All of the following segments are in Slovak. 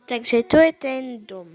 Takže to je ten dom.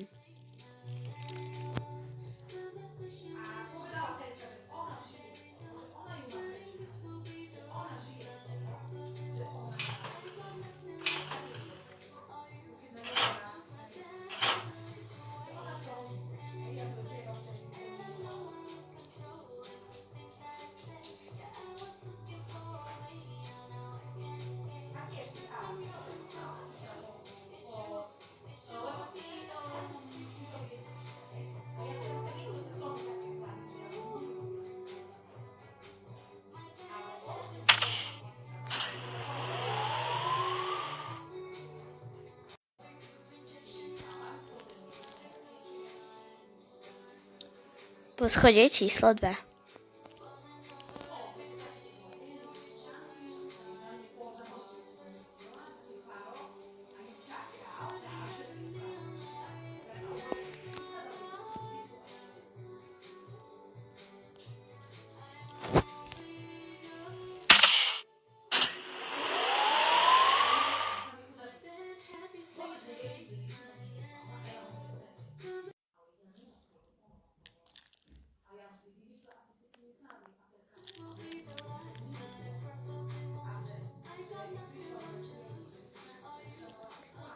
Poschodie číslo 2.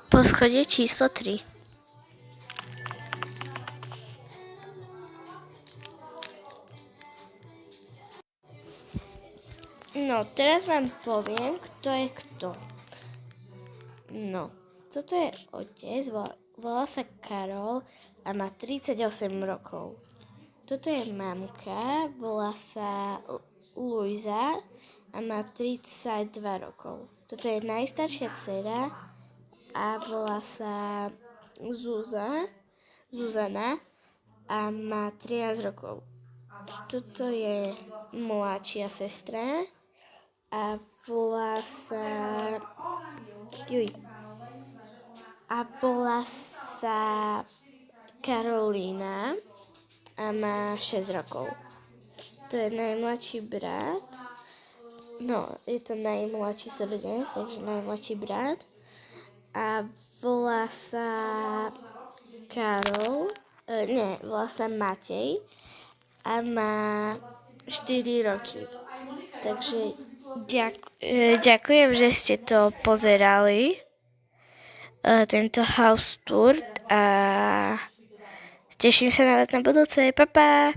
Poschodie číslo 3. No, teraz vám poviem, kto je kto. No, toto je otec, volá sa Karol a má 38 rokov. Toto je mamka, volá sa Luisa a má 32 rokov. Toto je najstaršia dcera a volá sa Zuzana a má 13 rokov. Toto je mladšia sestra a volá sa Karolína a má 6 rokov. To je najmladší brat. No, je to najmladší súrodenec, takže najmladší brat. A volá sa volá sa Matej a má 4 roky. Takže ďakujem, že ste to pozerali, tento house tour, a teším sa na vás na budúce. Pa, pa!